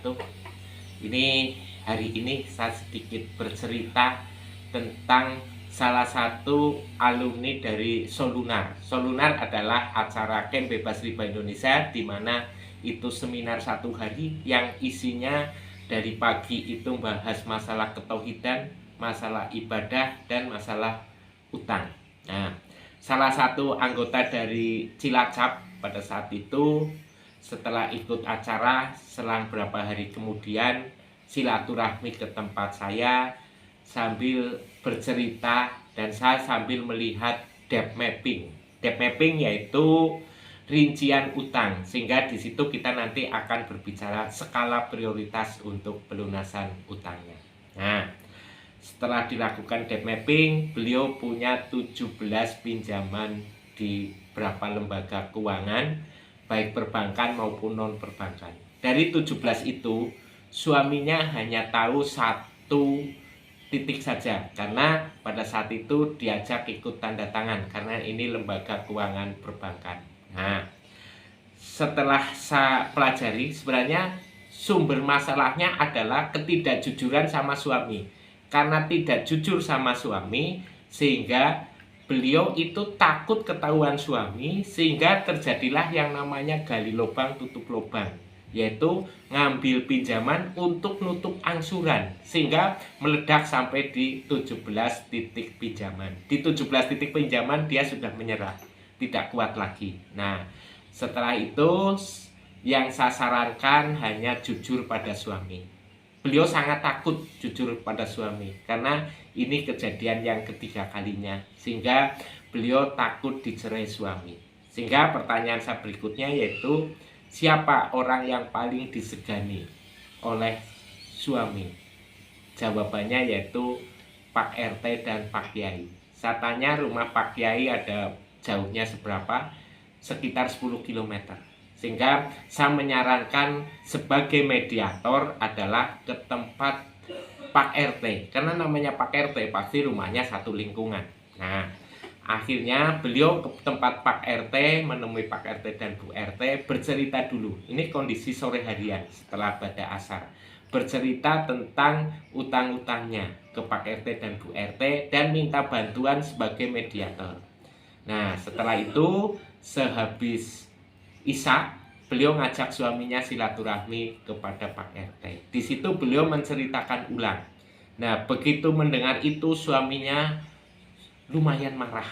wabarakatuh. Ini hari ini saya sedikit bercerita tentang salah satu alumni dari Solunar. Solunar adalah acara Camp Bebas Riba Indonesia, di mana itu seminar 1 hari yang isinya dari pagi itu membahas masalah ketauhidan, masalah ibadah, dan masalah utang. Nah, salah satu anggota dari Cilacap pada saat itu, setelah ikut acara, selang berapa hari kemudian silaturahmi ke tempat saya sambil bercerita, dan saya sambil melihat debt mapping. Debt mapping yaitu rincian utang, sehingga di situ kita nanti akan berbicara skala prioritas untuk pelunasan utangnya. Nah, setelah dilakukan debt mapping, beliau punya 17 pinjaman di beberapa lembaga keuangan, baik perbankan maupun non perbankan. Dari 17 itu, suaminya hanya tahu 1 titik saja, karena pada saat itu diajak ikut tanda tangan, karena ini lembaga keuangan perbankan. Nah, setelah saya pelajari, sebenarnya sumber masalahnya adalah ketidakjujuran sama suami. Karena tidak jujur sama suami, sehingga beliau itu takut ketahuan suami, sehingga terjadilah yang namanya gali lubang tutup lubang, yaitu ngambil pinjaman untuk nutup angsuran, sehingga meledak sampai di 17 titik pinjaman. Di 17 titik pinjaman dia sudah menyerah, tidak kuat lagi. Nah, setelah itu yang saya sarankan hanya jujur pada suami. Beliau sangat takut jujur pada suami, karena ini kejadian yang ketiga kalinya, sehingga beliau takut dicerai suami. Sehingga pertanyaan saya berikutnya yaitu, siapa orang yang paling disegani oleh suami? Jawabannya yaitu Pak RT dan Pak Kiai. Saya tanya rumah Pak Kiai ada jauhnya seberapa? Sekitar 10 km. Sehingga saya menyarankan sebagai mediator adalah ke tempat Pak RT, karena namanya Pak RT pasti rumahnya satu lingkungan. Nah, akhirnya beliau ke tempat Pak RT, menemui Pak RT dan Bu RT, bercerita dulu. Ini kondisi sore harian setelah pada asar. Bercerita tentang utang-utangnya ke Pak RT dan Bu RT, dan minta bantuan sebagai mediator. Nah, setelah itu sehabis Isya, beliau ngajak suaminya silaturahmi kepada Pak RT. Di situ beliau menceritakan ulang. Nah, begitu mendengar itu suaminya lumayan marah.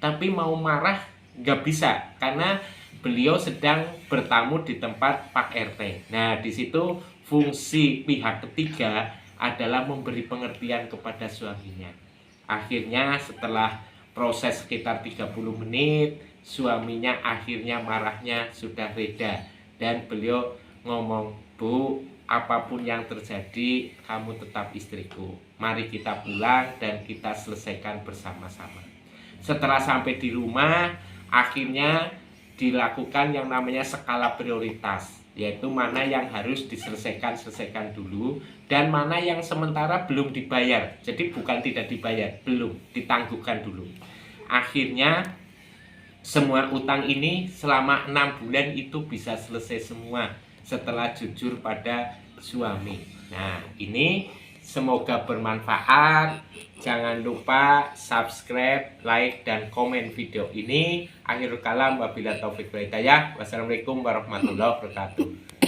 Tapi mau marah nggak bisa, karena beliau sedang bertamu di tempat Pak RT. Nah, di situ fungsi pihak ketiga adalah memberi pengertian kepada suaminya. Akhirnya setelah proses sekitar 30 menit, suaminya akhirnya marahnya sudah reda, dan beliau ngomong, "Bu, apapun yang terjadi, kamu tetap istriku. Mari kita pulang dan kita selesaikan bersama-sama." Setelah sampai di rumah, akhirnya dilakukan yang namanya skala prioritas, yaitu mana yang harus selesaikan dulu, dan mana yang sementara belum dibayar. Jadi bukan tidak dibayar, belum, ditangguhkan dulu. Akhirnya semua utang ini selama 6 bulan itu bisa selesai semua setelah jujur pada suami. Nah, ini semoga bermanfaat. Jangan lupa subscribe, like, dan komen video ini. Akhirul kalam, wabillahi taufiq wal hidayah. Wassalamualaikum warahmatullahi wabarakatuh.